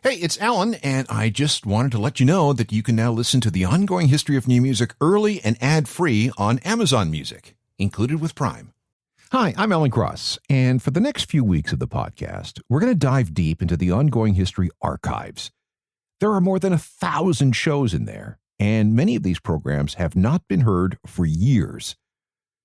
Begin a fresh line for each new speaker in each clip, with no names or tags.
Hey, it's Alan, and I just wanted to let you know that you can now listen to the ongoing history of new music early and ad-free on Amazon Music, included with Prime. Hi, I'm Alan Cross, and for the next few weeks of the podcast, we're going to dive deep into the ongoing history archives. There are more than 1,000 shows in there, and many of these programs have not been heard for years.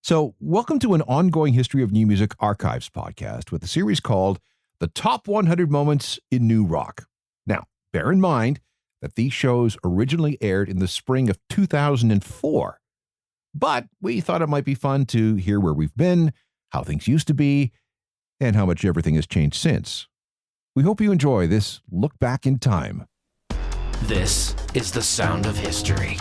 So, welcome to an ongoing history of new music archives podcast with a series called The Top 100 Moments in New Rock. Now, bear in mind that these shows originally aired in the spring of 2004, but we thought it might be fun to hear where we've been, how things used to be, and how much everything has changed since. We hope you enjoy this look back in time.
This is the sound of history.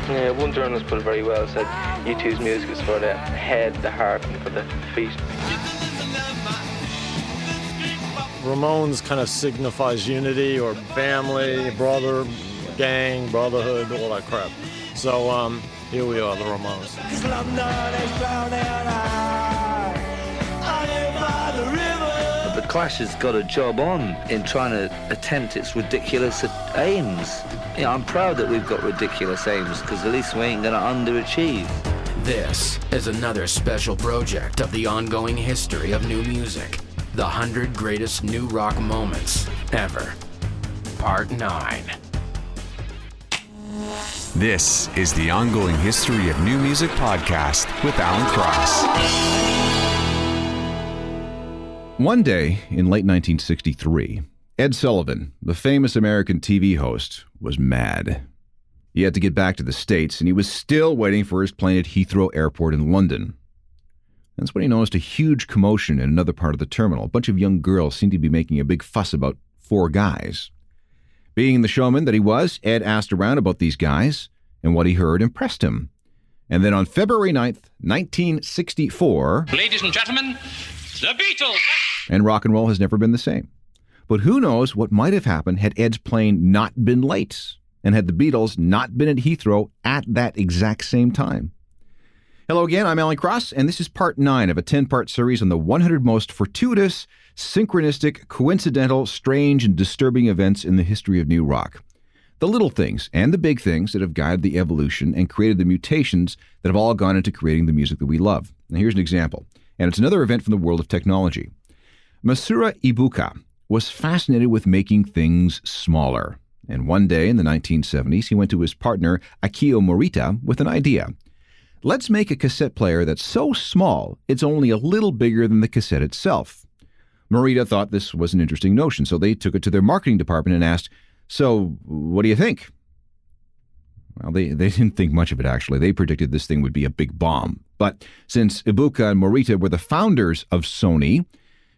Yeah, one journalist put it very well, said U2's music is for the head, the heart, and for the feet.
Ramones kind of signifies unity or family, brother, gang, brotherhood, all that crap. So here we are, the Ramones.
The Clash has got a job on in trying to attempt its ridiculous aims. You know, I'm proud that we've got ridiculous aims because at least we ain't going to underachieve.
This is another special project of the ongoing history of new music. The 100 Greatest New Rock Moments Ever. Part 9.
This is the ongoing history of new music podcast with Alan Cross.
One day in late 1963, Ed Sullivan, the famous American TV host, was mad. He had to get back to the States, and he was still waiting for his plane at Heathrow Airport in London. That's when he noticed a huge commotion in another part of the terminal. A bunch of young girls seemed to be making a big fuss about 4 guys. Being the showman that he was, Ed asked around about these guys, and what he heard impressed him. And then on February 9th, 1964...
Ladies and gentlemen, the Beatles!
And rock and roll has never been the same. But who knows what might have happened had Ed's plane not been late, and had the Beatles not been at Heathrow at that exact same time. Hello again, I'm Alan Cross, and this is part 9 of a 10-part series on the 100 most fortuitous, synchronistic, coincidental, strange, and disturbing events in the history of new rock. The little things and the big things that have guided the evolution and created the mutations that have all gone into creating the music that we love. Now here's an example, and it's another event from the world of technology. Masaru Ibuka was fascinated with making things smaller, and one day in the 1970s, he went to his partner Akio Morita with an idea. Let's make a cassette player that's so small, it's only a little bigger than the cassette itself. Morita thought this was an interesting notion, so they took it to their marketing department and asked, so what do you think? Well, they didn't think much of it, actually. They predicted this thing would be a big bomb. But since Ibuka and Morita were the founders of Sony,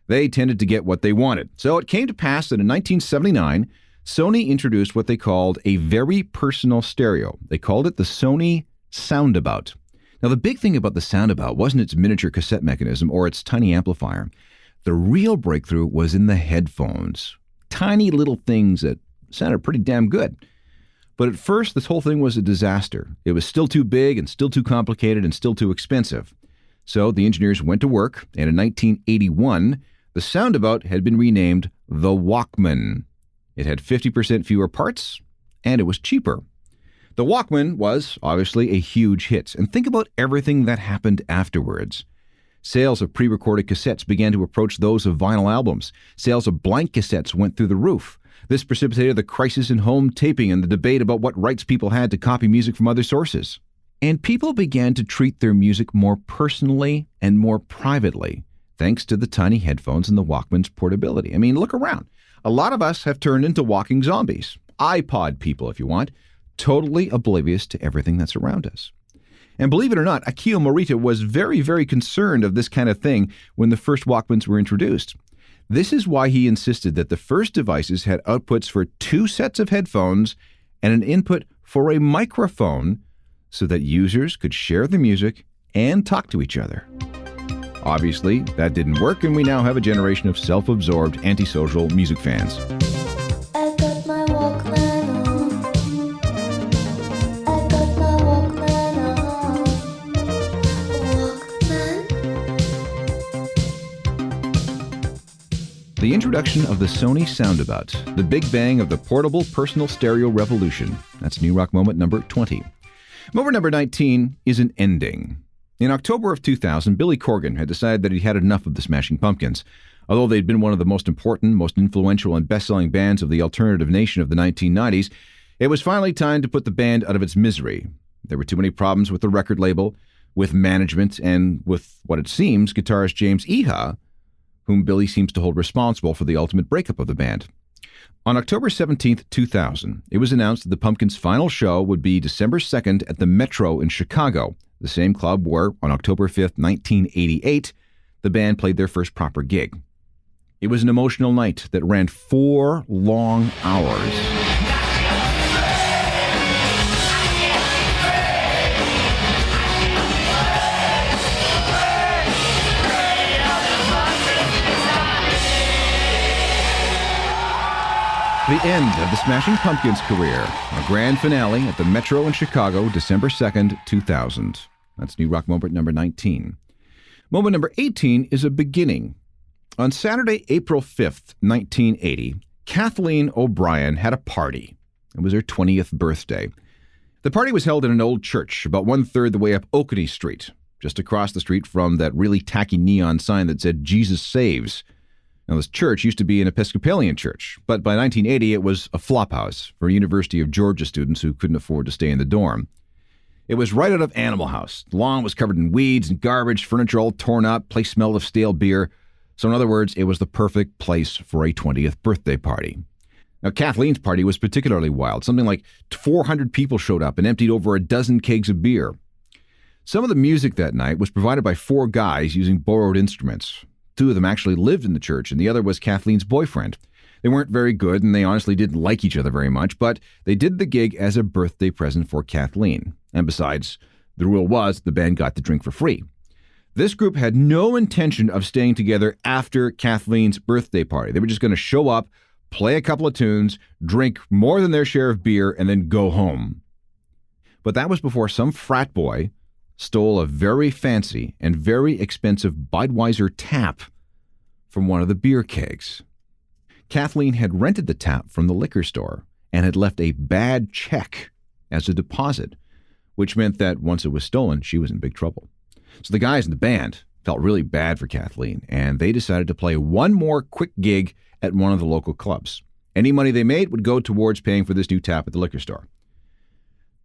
they tended to get what they wanted. So it came to pass that in 1979, Sony introduced what they called a very personal stereo. They called it the Sony Soundabout. Now, the big thing about the Soundabout wasn't its miniature cassette mechanism or its tiny amplifier. The real breakthrough was in the headphones. Tiny little things that sounded pretty damn good. But at first, this whole thing was a disaster. It was still too big and still too complicated and still too expensive. So the engineers went to work, and in 1981, the Soundabout had been renamed the Walkman. It had 50% fewer parts, and it was cheaper. The Walkman was, obviously, a huge hit, and think about everything that happened afterwards. Sales of pre-recorded cassettes began to approach those of vinyl albums. Sales of blank cassettes went through the roof. This precipitated the crisis in home taping and the debate about what rights people had to copy music from other sources. And people began to treat their music more personally and more privately, thanks to the tiny headphones and the Walkman's portability. I mean, look around. A lot of us have turned into walking zombies. iPod people, if you want. Totally oblivious to everything that's around us. And believe it or not, Akio Morita was very, very concerned of this kind of thing when the first Walkmans were introduced. This is why he insisted that the first devices had outputs for 2 sets of headphones and an input for a microphone so that users could share the music and talk to each other. Obviously, that didn't work, and we now have a generation of self-absorbed, antisocial music fans.
I got my Walkman on. I got my Walkman on. Walkman.
The introduction of the Sony Soundabout, the big bang of the portable personal stereo revolution. That's New Rock Moment number 20. Moment number 19 is an ending. In October of 2000, Billy Corgan had decided that he'd had enough of the Smashing Pumpkins. Although they'd been one of the most important, most influential, and best-selling bands of the alternative nation of the 1990s, it was finally time to put the band out of its misery. There were too many problems with the record label, with management, and with what it seems, guitarist James Iha, whom Billy seems to hold responsible for the ultimate breakup of the band. On October 17, 2000, it was announced that the Pumpkins' final show would be December 2nd at the Metro in Chicago, the same club where, on October 5th, 1988, the band played their first proper gig. It was an emotional night that ran 4 long hours. The end of the Smashing Pumpkins' career, a grand finale at the Metro in Chicago, December 2nd, 2000. That's New Rock Moment number 19. Moment number 18 is a beginning. On Saturday, April 5th, 1980, Kathleen O'Brien had a party. It was her 20th birthday. The party was held in an old church about 1/3 the way up Oakney Street, just across the street from that really tacky neon sign that said Jesus Saves. Now, this church used to be an Episcopalian church, but by 1980 it was a flophouse for University of Georgia students who couldn't afford to stay in the dorm. It was right out of Animal House. The lawn was covered in weeds and garbage, furniture all torn up, place smelled of stale beer. So in other words, it was the perfect place for a 20th birthday party. Now, Kathleen's party was particularly wild. Something like 400 people showed up and emptied over a dozen kegs of beer. Some of the music that night was provided by 4 guys using borrowed instruments. 2 of them actually lived in the church, and the other was Kathleen's boyfriend. They weren't very good, and they honestly didn't like each other very much, but they did the gig as a birthday present for Kathleen. And besides, the rule was the band got to drink for free. This group had no intention of staying together after Kathleen's birthday party. They were just going to show up, play a couple of tunes, drink more than their share of beer, and then go home. But that was before some frat boy stole a very fancy and very expensive Budweiser tap from one of the beer kegs. Kathleen had rented the tap from the liquor store and had left a bad check as a deposit, which meant that once it was stolen, she was in big trouble. So the guys in the band felt really bad for Kathleen, and they decided to play one more quick gig at one of the local clubs. Any money they made would go towards paying for this new tap at the liquor store.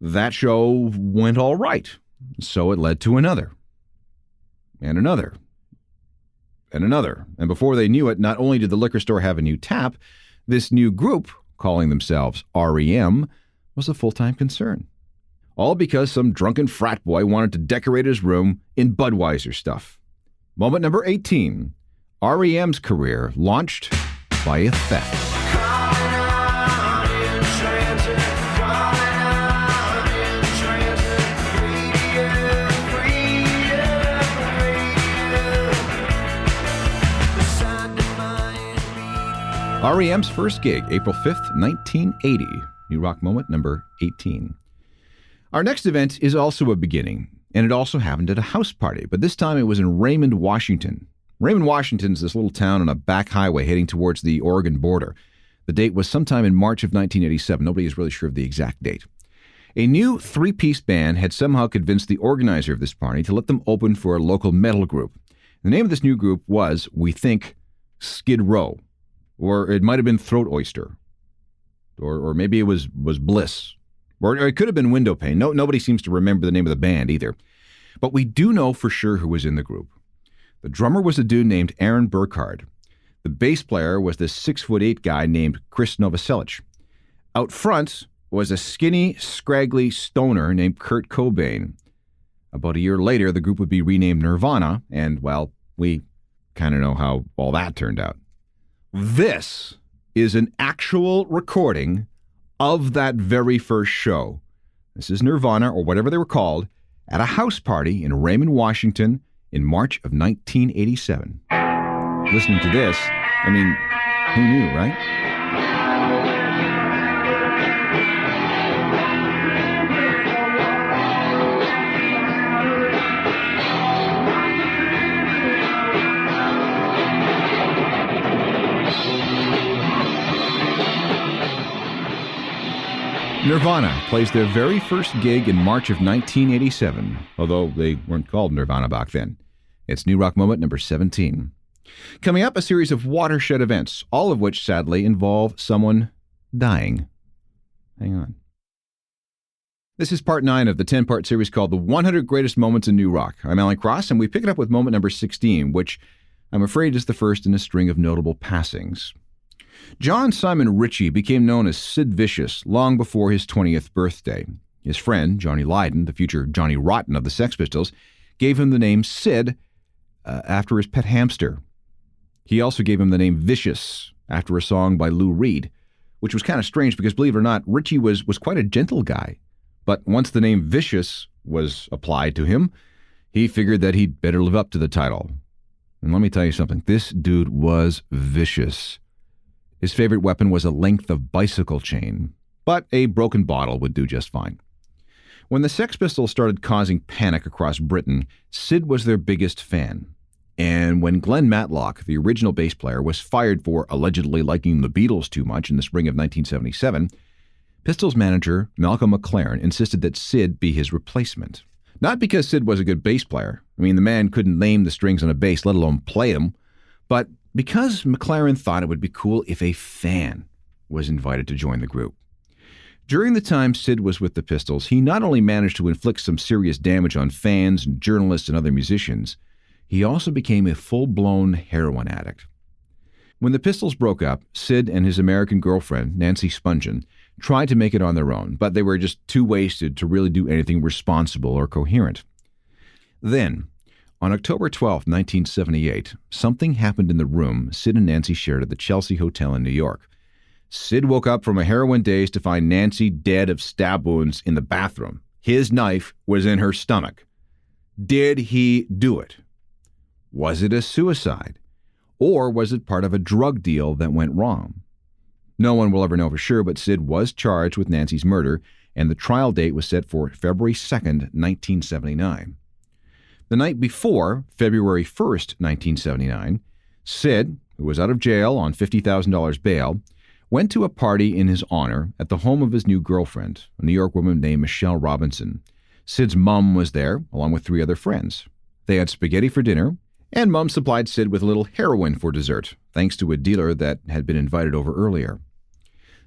That show went all right. So it led to another, and another, and another. And before they knew it, not only did the liquor store have a new tap, this new group, calling themselves REM, was a full-time concern. All because some drunken frat boy wanted to decorate his room in Budweiser stuff. Moment number 18. REM's career launched by a theft. REM's first gig, April 5th, 1980. New Rock Moment number 18. Our next event is also a beginning, and it also happened at a house party, but this time it was in Raymond, Washington. Raymond, Washington is this little town on a back highway heading towards the Oregon border. The date was sometime in March of 1987. Nobody is really sure of the exact date. A new 3-piece band had somehow convinced the organizer of this party to let them open for a local metal group. The name of this new group was, we think, Skid Row. Or it might have been Throat Oyster. Or maybe it was Bliss. Or it could have been Windowpane. Nobody seems to remember the name of the band either. But we do know for sure who was in the group. The drummer was a dude named Aaron Burkhardt. The bass player was this 6'8" guy named Chris Novoselic. Out front was a skinny, scraggly stoner named Kurt Cobain. About a year later, the group would be renamed Nirvana, and, well, we kind of know how all that turned out. This is an actual recording of that very first show. This is Nirvana, or whatever they were called, at a house party in Raymond, Washington in March of 1987. Listening to this, I mean, who knew, right? Nirvana plays their very first gig in March of 1987, although they weren't called Nirvana back then. It's New Rock Moment number 17. Coming up, a series of watershed events, all of which sadly involve someone dying. Hang on. This is part 9 of the 10-part series called The 100 Greatest Moments in New Rock. I'm Alan Cross, and we pick it up with moment number 16, which I'm afraid is the first in a string of notable passings. John Simon Ritchie became known as Sid Vicious long before his 20th birthday. His friend, Johnny Lydon, the future Johnny Rotten of the Sex Pistols, gave him the name Sid after his pet hamster. He also gave him the name Vicious after a song by Lou Reed, which was kind of strange because, believe it or not, Ritchie was quite a gentle guy. But once the name Vicious was applied to him, he figured that he'd better live up to the title. And let me tell you something, this dude was vicious. His favorite weapon was a length of bicycle chain, but a broken bottle would do just fine. When the Sex Pistols started causing panic across Britain, Sid was their biggest fan. And when Glenn Matlock, the original bass player, was fired for allegedly liking the Beatles too much in the spring of 1977, Pistols manager Malcolm McLaren insisted that Sid be his replacement. Not because Sid was a good bass player. I mean, the man couldn't name the strings on a bass, let alone play them, but because McLaren thought it would be cool if a fan was invited to join the group. During the time Sid was with the Pistols, he not only managed to inflict some serious damage on fans, journalists, and other musicians, he also became a full-blown heroin addict. When the Pistols broke up, Sid and his American girlfriend, Nancy Spungen, tried to make it on their own, but they were just too wasted to really do anything responsible or coherent. Then, on October 12, 1978, something happened in the room Sid and Nancy shared at the Chelsea Hotel in New York. Sid woke up from a heroin daze to find Nancy dead of stab wounds in the bathroom. His knife was in her stomach. Did he do it? Was it a suicide? Or was it part of a drug deal that went wrong? No one will ever know for sure, but Sid was charged with Nancy's murder, and the trial date was set for February 2nd, 1979. The night before, February 1st, 1979, Sid, who was out of jail on $50,000 bail, went to a party in his honor at the home of his new girlfriend, a New York woman named Michelle Robinson. Sid's mom was there, along with 3 other friends. They had spaghetti for dinner, and Mom supplied Sid with a little heroin for dessert, thanks to a dealer that had been invited over earlier.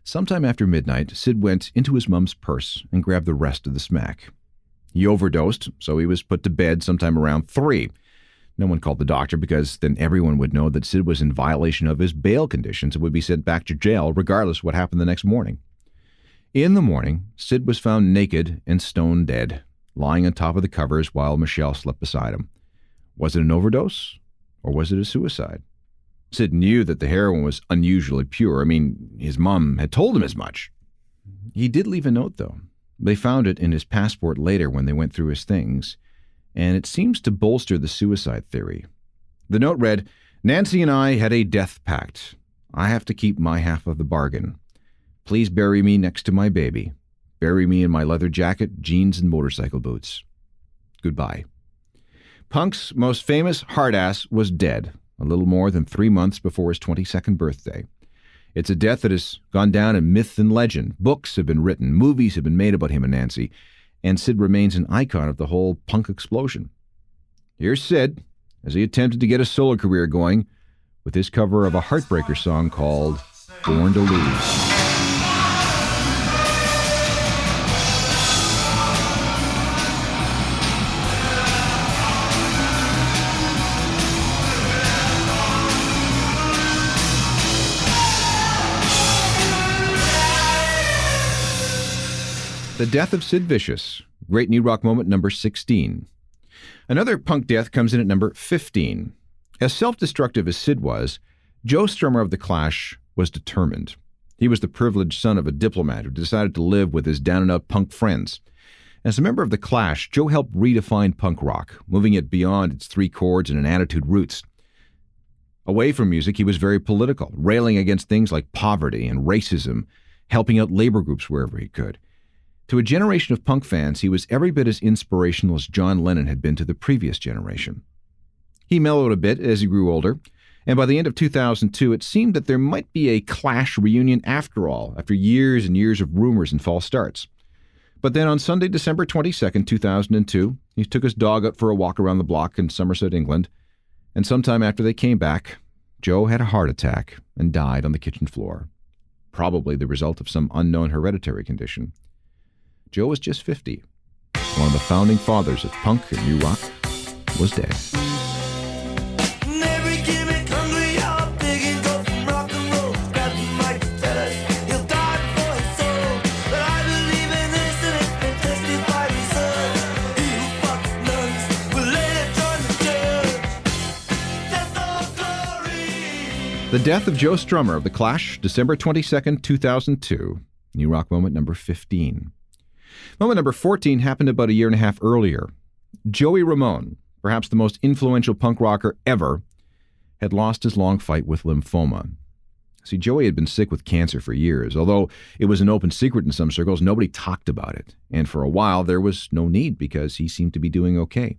Sometime after midnight, Sid went into his mom's purse and grabbed the rest of the smack. He overdosed, so he was put to bed sometime around 3. No one called the doctor because then everyone would know that Sid was in violation of his bail conditions and would be sent back to jail regardless of what happened the next morning. In the morning, Sid was found naked and stone dead, lying on top of the covers while Michelle slept beside him. Was it an overdose, or was it a suicide? Sid knew that the heroin was unusually pure. I mean, his mom had told him as much. He did leave a note, though. They found it in his passport later when they went through his things, and it seems to bolster the suicide theory. The note read, "Nancy and I had a death pact. I have to keep my half of the bargain. Please bury me next to my baby. Bury me in my leather jacket, jeans, and motorcycle boots. Goodbye." Punk's most famous hard-ass was dead a little more than 3 months before his 22nd birthday. It's a death that has gone down in myth and legend. Books have been written, movies have been made about him and Nancy, and Sid remains an icon of the whole punk explosion. Here's Sid as he attempted to get a solo career going with his cover of a Heartbreaker song called Born to Lose. The death of Sid Vicious, great New Rock moment number 16. Another punk death comes in at number 15. As self-destructive as Sid was, Joe Strummer of The Clash was determined. He was the privileged son of a diplomat who decided to live with his down-and-out punk friends. As a member of The Clash, Joe helped redefine punk rock, moving it beyond its 3 chords and an attitude roots. Away from music, he was very political, railing against things like poverty and racism, helping out labor groups wherever he could. To a generation of punk fans, he was every bit as inspirational as John Lennon had been to the previous generation. He mellowed a bit as he grew older, And by the end of 2002, it seemed that there might be a Clash reunion after all, after years and years of rumors and false starts. But then on Sunday, December 22nd, 2002, he took his dog out for a walk around the block in Somerset, England. And sometime after they came back, Joe had a heart attack and died on the kitchen floor, probably the result of some unknown hereditary condition. Joe was just 50. One of the founding fathers of punk and new rock was dead. The death of Joe Strummer of The Clash, December 22nd, 2002. New Rock moment number 15. Moment number 14 happened about a year and a half earlier. Joey Ramone, perhaps the most influential punk rocker ever, had lost his long fight with lymphoma. See, Joey had been sick with cancer for years. Although it was an open secret in some circles, nobody talked about it. And for a while, there was no need because he seemed to be doing okay.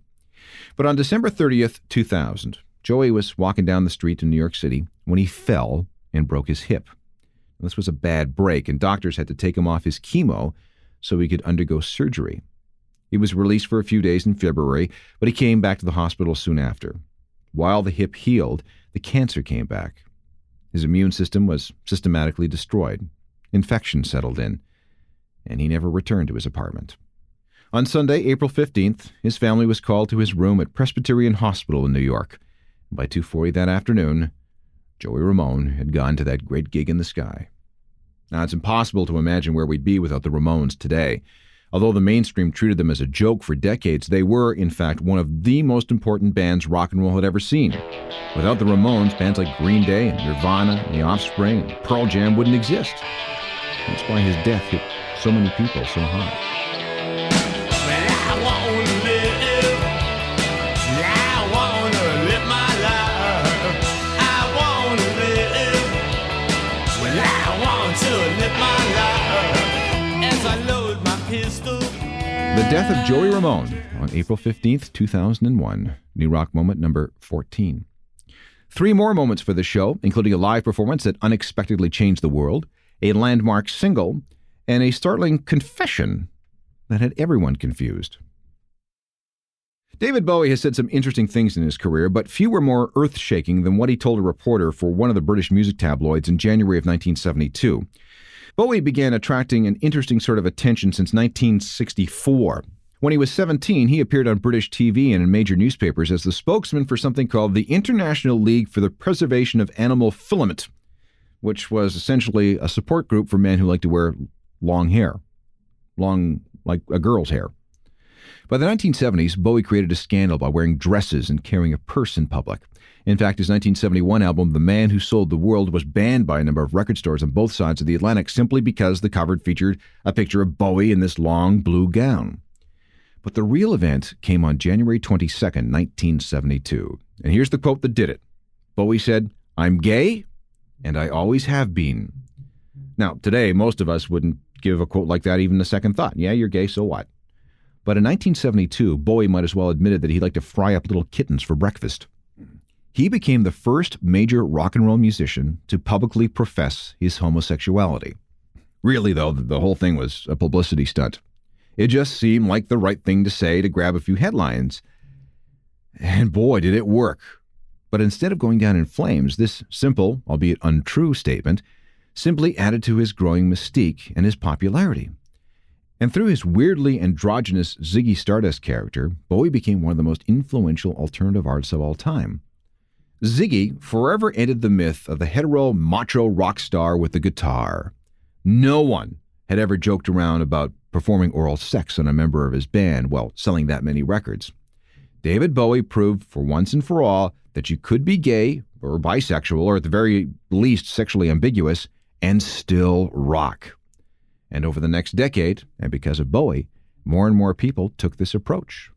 But on December 30th, 2000, Joey was walking down the street in New York City when he fell and broke his hip. This was a bad break, and doctors had to take him off his chemo so he could undergo surgery. He was released for a few days in February, but he came back to the hospital soon after. While the hip healed, the cancer came back. His immune system was systematically destroyed. Infection settled in, and he never returned to his apartment. On Sunday, April 15th, his family was called to his room at Presbyterian Hospital in New York. By 2:40 that afternoon, Joey Ramone had gone to that great gig in the sky. Now, it's impossible to imagine where we'd be without the Ramones today. Although the mainstream treated them as a joke for decades, they were, in fact, one of the most important bands rock and roll had ever seen. Without the Ramones, bands like Green Day and Nirvana and The Offspring and Pearl Jam wouldn't exist. That's why his death hit so many people so hard. The death of Joey Ramone on April 15th, 2001. New Rock moment number 14. 3 more moments for the show, including a live performance that unexpectedly changed the world, a landmark single, and a startling confession that had everyone confused. David Bowie has said some interesting things in his career, but few were more earth-shaking than what he told a reporter for one of the British music tabloids in January of 1972. Bowie began attracting an interesting sort of attention since 1964. When he was 17, he appeared on British TV and in major newspapers as the spokesman for something called the International League for the Preservation of Animal Filament, which was essentially a support group for men who like to wear long hair. Long, like a girl's hair. By the 1970s, Bowie created a scandal by wearing dresses and carrying a purse in public. In fact, his 1971 album, The Man Who Sold the World, was banned by a number of record stores on both sides of the Atlantic simply because the cover featured a picture of Bowie in this long blue gown. But the real event came on January 22nd, 1972. And here's the quote that did it. Bowie said, "I'm gay, and I always have been." Now, today, most of us wouldn't give a quote like that even a second thought. Yeah, you're gay, so what? But in 1972, Bowie might as well admitted that he'd like to fry up little kittens for breakfast. He became the first major rock and roll musician to publicly profess his homosexuality. Really, though, the whole thing was a publicity stunt. It just seemed like the right thing to say to grab a few headlines. And boy, did it work. But instead of going down in flames, this simple, albeit untrue statement simply added to his growing mystique and his popularity. And through his weirdly androgynous Ziggy Stardust character, Bowie became one of the most influential alternative artists of all time. Ziggy forever ended the myth of the hetero macho rock star with the guitar. No one had ever joked around about performing oral sex on a member of his band while selling that many records. David Bowie proved for once and for all that you could be gay or bisexual or at the very least sexually ambiguous and still rock. And over the next decade, and because of Bowie, more and more people took this approach.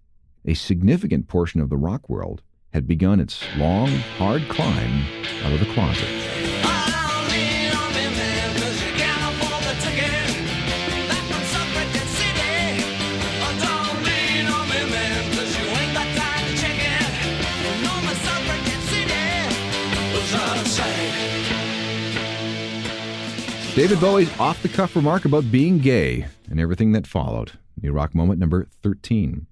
A significant portion of the rock world had begun its long, hard climb out of the closet. David Bowie's off-the-cuff remark about being gay and everything that followed. New rock moment number 13.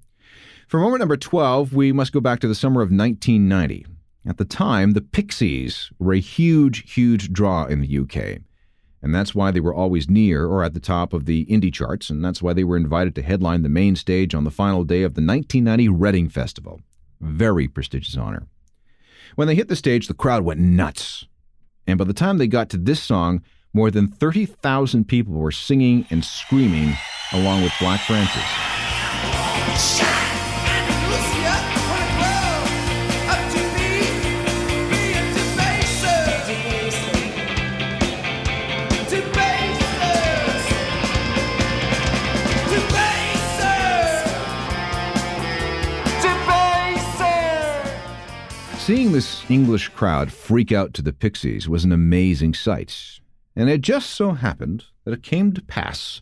For moment number 12, we must go back to the summer of 1990. At the time, the Pixies were a huge, huge draw in the UK. And that's why they were always near or at the top of the indie charts, and that's why they were invited to headline the main stage on the final day of the 1990 Reading Festival. Very prestigious honor. When they hit the stage, the crowd went nuts. And by the time they got to this song, more than 30,000 people were singing and screaming along with Black Francis. Seeing this English crowd freak out to the Pixies was an amazing sight. And it just so happened that it came to pass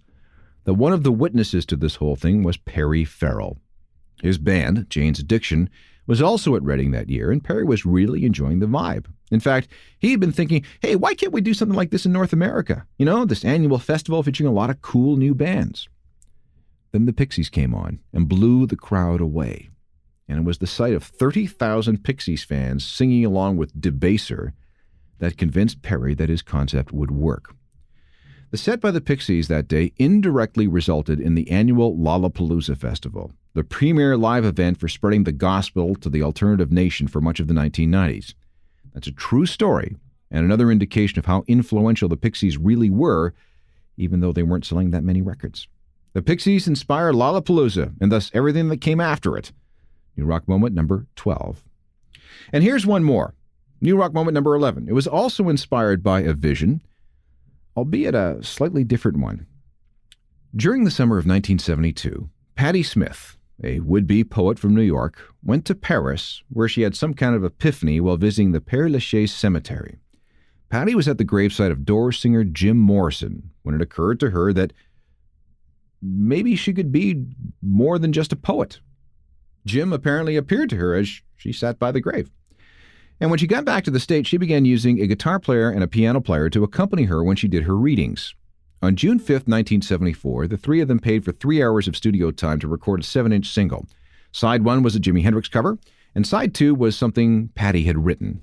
that one of the witnesses to this whole thing was Perry Farrell. His band, Jane's Addiction, was also at Reading that year, and Perry was really enjoying the vibe. In fact, he had been thinking, hey, why can't we do something like this in North America? You know, this annual festival featuring a lot of cool new bands. Then the Pixies came on and blew the crowd away. And it was the sight of 30,000 Pixies fans singing along with Debaser that convinced Perry that his concept would work. The set by the Pixies that day indirectly resulted in the annual Lollapalooza Festival, the premier live event for spreading the gospel to the alternative nation for much of the 1990s. That's a true story, and another indication of how influential the Pixies really were, even though they weren't selling that many records. The Pixies inspired Lollapalooza, and thus everything that came after it. New rock moment number 12. And here's one more. New rock moment number 11. It was also inspired by a vision, albeit a slightly different one. During the summer of 1972, Patti Smith, a would-be poet from New York, went to Paris, where she had some kind of epiphany while visiting the Père Lachaise Cemetery. Patti was at the gravesite of Doors singer Jim Morrison when it occurred to her that maybe she could be more than just a poet. Jim apparently appeared to her as she sat by the grave. And when she got back to the States, she began using a guitar player and a piano player to accompany her when she did her readings. On June 5th, 1974, the three of them paid for 3 hours of studio time to record a 7-inch single. Side 1 was a Jimi Hendrix cover, and Side 2 was something Patti had written.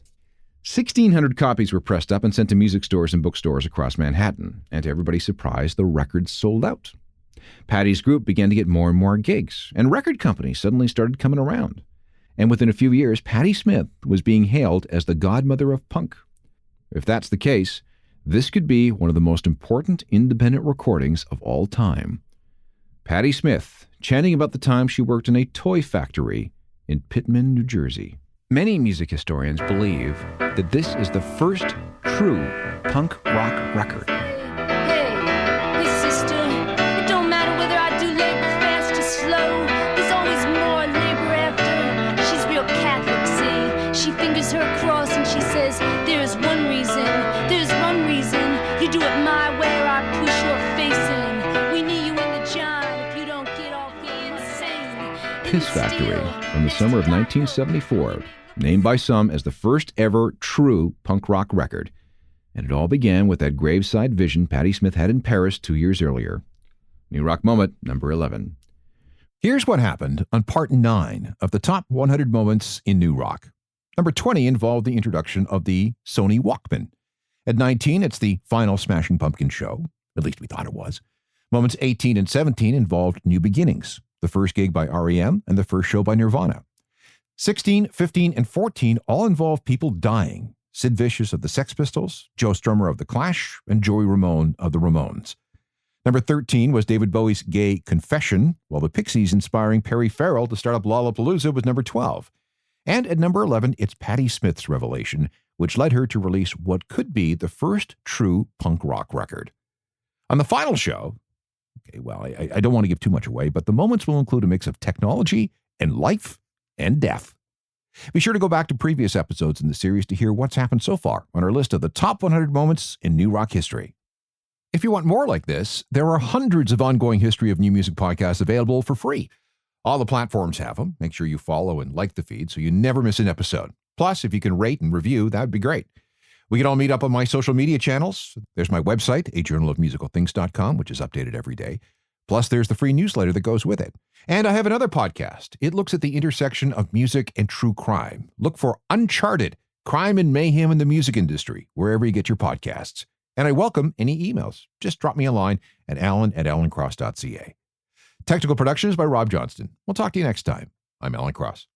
1,600 copies were pressed up and sent to music stores and bookstores across Manhattan, and to everybody's surprise, the records sold out. Patti's group began to get more and more gigs, and record companies suddenly started coming around. And within a few years, Patti Smith was being hailed as the godmother of punk. If that's the case, this could be one of the most important independent recordings of all time. Patti Smith, chanting about the time she worked in a toy factory in Pitman, New Jersey. Many music historians believe that this is the first true punk rock record.
Her cross and she says, there's one reason you do it my way or I push your face in. We need you in the John if you don't get off here insane.
Piss Factory from the summer of 1974, named by some as the first ever true punk rock record. And it all began with that graveside vision Patti Smith had in Paris 2 years earlier. New rock moment number 11.
Here's what happened on part 9 of the top 100 moments in new rock. Number 20 involved the introduction of the Sony Walkman. At 19, it's the final Smashing Pumpkins show. At least we thought it was. Moments 18 and 17 involved New Beginnings, the first gig by R.E.M. and the first show by Nirvana. 16, 15, and 14 all involved people dying. Sid Vicious of the Sex Pistols, Joe Strummer of The Clash, and Joey Ramone of the Ramones. Number 13 was David Bowie's Gay Confession, while the Pixies inspiring Perry Farrell to start up Lollapalooza was number 12. And at number 11, it's Patti Smith's revelation, which led her to release what could be the first true punk rock record. On the final show, I don't want to give too much away, but the moments will include a mix of technology and life and death. Be sure to go back to previous episodes in the series to hear what's happened so far on our list of the top 100 moments in new rock history. If you want more like this, there are hundreds of ongoing history of new music podcasts available for free. All the platforms have them. Make sure you follow and like the feed so you never miss an episode. Plus, if you can rate and review, that would be great. We can all meet up on my social media channels. There's my website, ajournalofmusicalthings.com, which is updated every day. Plus, there's the free newsletter that goes with it. And I have another podcast. It looks at the intersection of music and true crime. Look for Uncharted, Crime and Mayhem in the Music Industry, wherever you get your podcasts. And I welcome any emails. Just drop me a line at alan@alancross.ca. Technical production is by Rob Johnston. We'll talk to you next time. I'm Alan Cross.